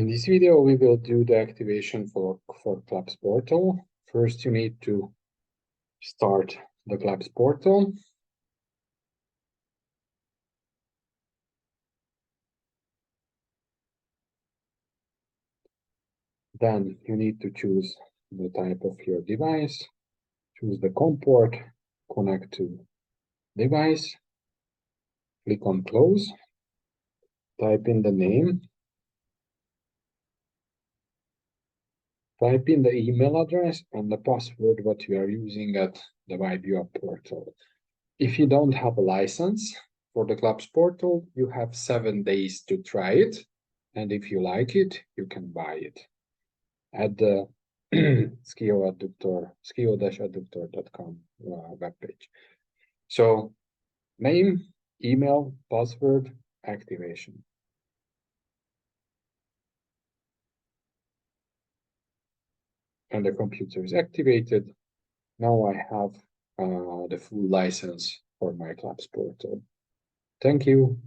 this video, we will do the activation for Clasp portal. First, you need to start the Clasp portal. Then you need to choose the type of your device, choose the COM port, connect to device, click on close, type in the name, type in the email address and the password what you are using at the YBUA portal. If you don't have a license for the Clasp portal, you have 7 days to try it. And if you like it, you can buy it at the skio-adductor.com webpage. So name, email, password, activation. And the computer is activated. Now I have the full license for my Clasp portal. Thank you.